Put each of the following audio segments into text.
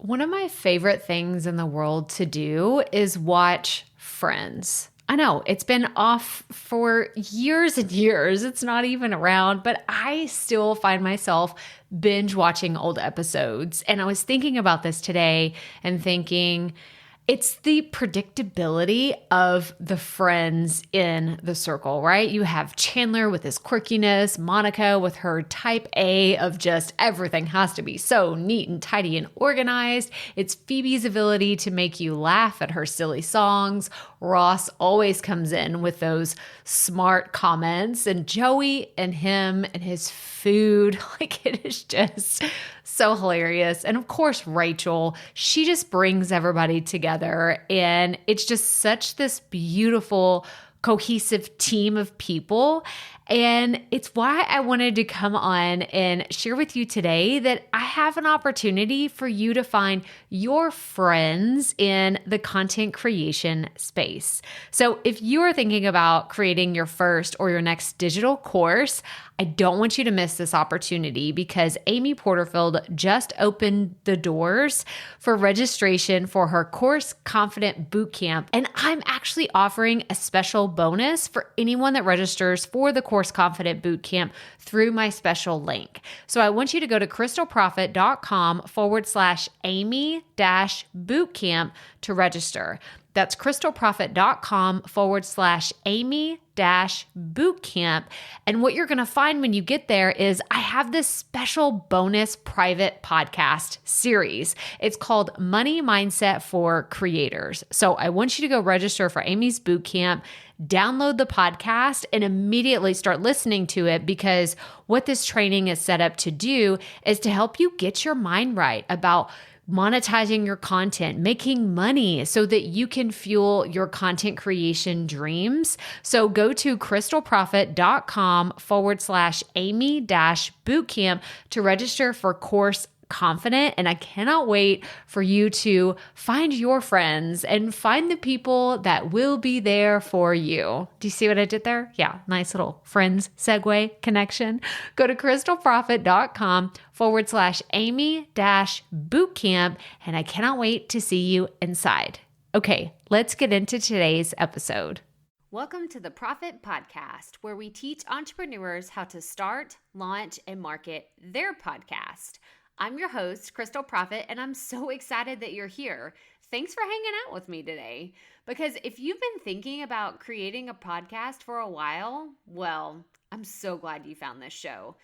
One of my favorite things in the world to do is watch Friends. I know it's been off for years and years. It's not even around, but I still find myself binge watching old episodes. And I was thinking about this today and thinking, it's the predictability of the friends in the circle, right? You have Chandler with his quirkiness, Monica with her type A of just everything has to be so neat and tidy and organized. It's Phoebe's ability to make you laugh at her silly songs. Ross always comes in with those smart comments, and Joey and him and his food, like it is just so hilarious. And of course, Rachel, she just brings everybody together, and it's just such this beautiful, cohesive team of people. And it's why I wanted to come on and share with you today that I have an opportunity for you to find your friends in the content creation space. So if you are thinking about creating your first or your next digital course, I don't want you to miss this opportunity because Amy Porterfield just opened the doors for registration for her Course Confident Bootcamp. And I'm actually offering a special bonus for anyone that registers for the Course Confident Bootcamp through my special link. So I want you to go to krystalproffitt.com/Amy-bootcamp to register. That's krystalproffitt.com/Amy-bootcamp. And what you're going to find when you get there is I have this special bonus private podcast series. It's called Money Mindset for Creators. So I want you to go register for Amy's bootcamp, download the podcast, and immediately start listening to it, because what this training is set up to do is to help you get your mind right about monetizing your content, making money so that you can fuel your content creation dreams. So go to krystalproffitt.com/Amy-bootcamp to register for Course Confident. And I cannot wait for you to find your friends and find the people that will be there for you. Do you see what I did there? Yeah, nice little friends segue connection. Go to krystalproffitt.com/Amy-bootcamp. And I cannot wait to see you inside. Okay, let's get into today's episode. Welcome to the Proffitt Podcast, where we teach entrepreneurs how to start, launch, and market their podcast. I'm your host, Krystal Proffitt, and I'm so excited that you're here. Thanks for hanging out with me today. Because if you've been thinking about creating a podcast for a while, well, I'm so glad you found this show.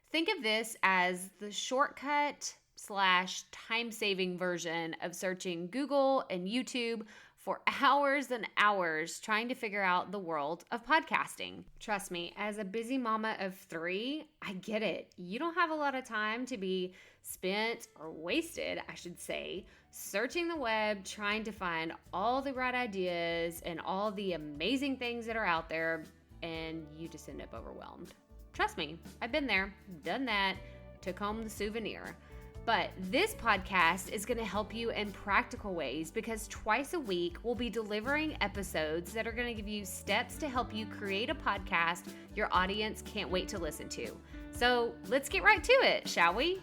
Think of this as the shortcut / time-saving version of searching Google and YouTube for hours and hours trying to figure out the world of podcasting. Trust me, as a busy mama of 3, I get it. You don't have a lot of time to be spent or wasted, I should say, searching the web, trying to find all the right ideas and all the amazing things that are out there, and you just end up overwhelmed. Trust me, I've been there, done that, took home the souvenir. But this podcast is going to help you in practical ways, because twice a week we'll be delivering episodes that are going to give you steps to help you create a podcast your audience can't wait to listen to. So let's get right to it, shall we?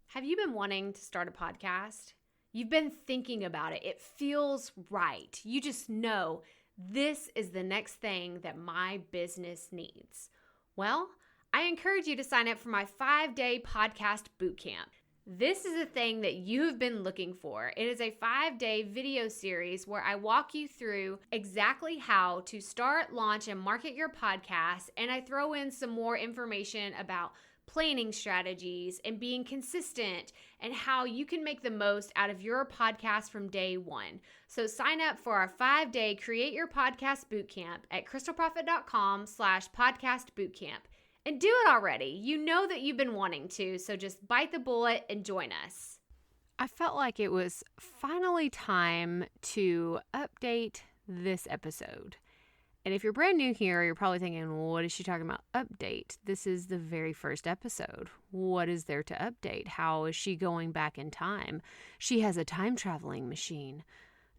Have you been wanting to start a podcast? You've been thinking about it. It feels right. You just know this is the next thing that my business needs. Well, I encourage you to sign up for my 5-day podcast bootcamp. This is a thing that you have been looking for. It is a 5-day video series where I walk you through exactly how to start, launch, and market your podcast, and I throw in some more information about planning strategies and being consistent and how you can make the most out of your podcast from day one. So sign up for our 5-day Create Your Podcast Bootcamp at krystalproffitt.com/podcast bootcamp. And do it already. You know that you've been wanting to, so just bite the bullet and join us. I felt like it was finally time to update this episode. And if you're brand new here, you're probably thinking, what is she talking about? Update. This is the very first episode. What is there to update? How is she going back in time? She has a time traveling machine.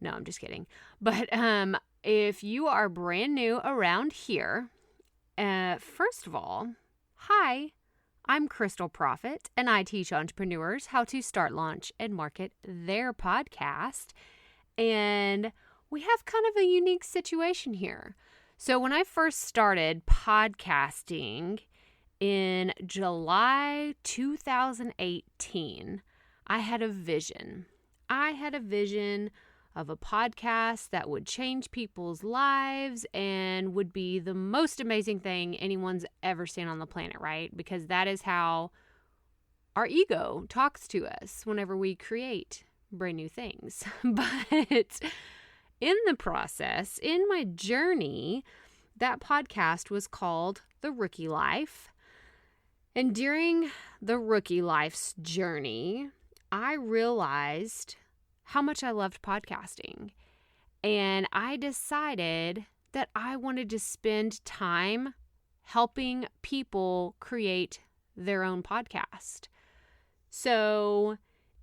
No, I'm just kidding. But if you are brand new around here, First of all, hi, I'm Krystal Proffitt, and I teach entrepreneurs how to start, launch, and market their podcast. And we have kind of a unique situation here. So when I first started podcasting in July 2018, I had a vision. Of a podcast that would change people's lives and would be the most amazing thing anyone's ever seen on the planet, right? Because that is how our ego talks to us whenever we create brand new things. But in the process, in my journey, that podcast was called The Rookie Life. And during the Rookie Life's journey, I realized how much I loved podcasting. And I decided that I wanted to spend time helping people create their own podcast. So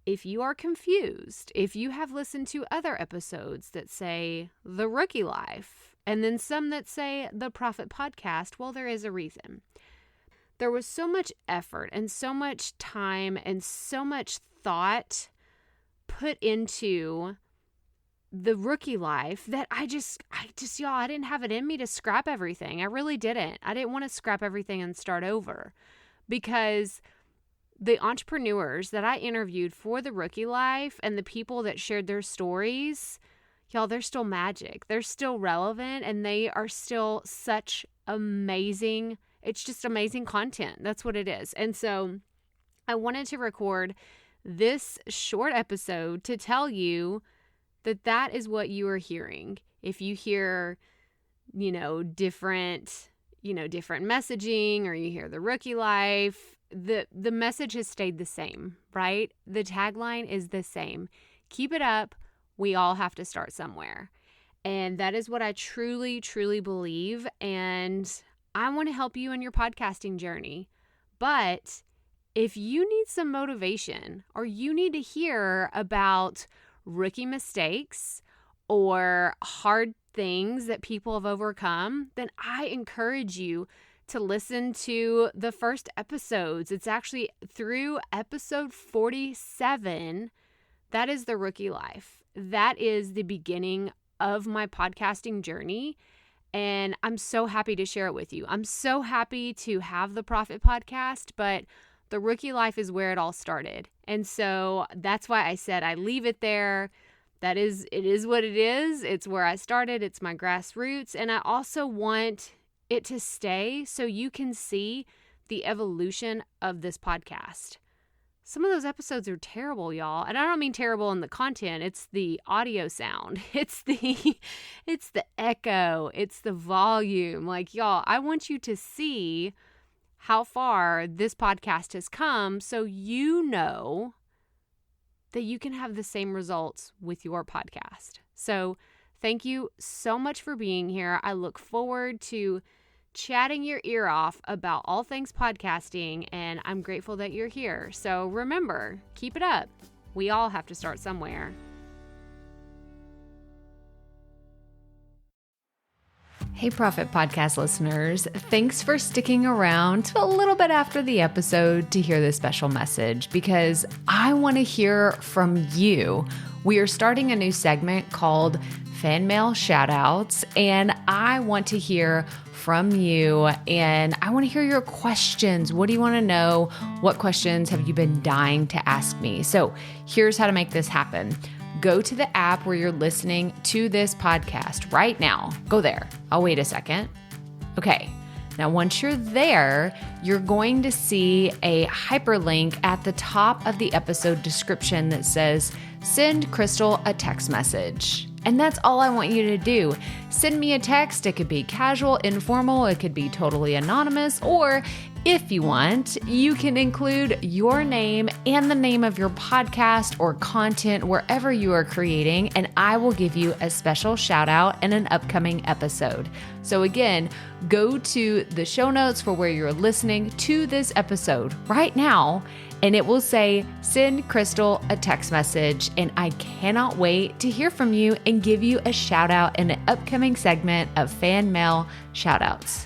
if you are confused, if you have listened to other episodes that say The Rookie Life, and then some that say the Proffitt Podcast, well, there is a reason. There was so much effort and so much time and so much thought put into the Rookie Life that I just, y'all, I didn't have it in me to scrap everything. I really didn't. I didn't want to scrap everything and start over, because the entrepreneurs that I interviewed for the Rookie Life and the people that shared their stories, y'all, they're still magic. They're still relevant, and they are still such amazing, it's just amazing content. That's what it is. And so I wanted to record this short episode to tell you that that is what you are hearing. If you hear, different messaging, or you hear the Rookie Life, the message has stayed the same, right? The tagline is the same. Keep it up. We all have to start somewhere. And that is what I truly, truly believe. And I want to help you in your podcasting journey. But if you need some motivation, or you need to hear about rookie mistakes or hard things that people have overcome, then I encourage you to listen to the first episodes. It's actually through episode 47. That is the Rookie Life. That is the beginning of my podcasting journey. And I'm so happy to share it with you. I'm so happy to have the Proffitt Podcast, but the Rookie Life is where it all started. And so that's why I said I leave it there. It is what it is. It's where I started. It's my grassroots. And I also want it to stay so you can see the evolution of this podcast. Some of those episodes are terrible, y'all. And I don't mean terrible in the content. It's the audio sound. It's the echo. It's the volume. Like, y'all, I want you to see how far this podcast has come, so you know that you can have the same results with your podcast. So thank you so much for being here. I look forward to chatting your ear off about all things podcasting, and I'm grateful that you're here. So remember, keep it up. We all have to start somewhere. Hey, Proffitt Podcast listeners, thanks for sticking around to a little bit after the episode to hear this special message, because I want to hear from you. We are starting a new segment called Fan Mail Shoutouts, and I want to hear from you, and I want to hear your questions. What do you want to know? What questions have you been dying to ask me? So here's how to make this happen. Go to the app where you're listening to this podcast right now. Go there. I'll wait a second. Okay. Now, once you're there, you're going to see a hyperlink at the top of the episode description that says, send Krystal a text message. And that's all I want you to do. Send me a text. It could be casual, informal. It could be totally anonymous. Or if you want, you can include your name and the name of your podcast or content wherever you are creating, and I will give you a special shout out in an upcoming episode. So again, go to the show notes for where you're listening to this episode right now, and it will say, send Krystal a text message. And I cannot wait to hear from you and give you a shout out in an upcoming segment of Fan Mail Shoutouts.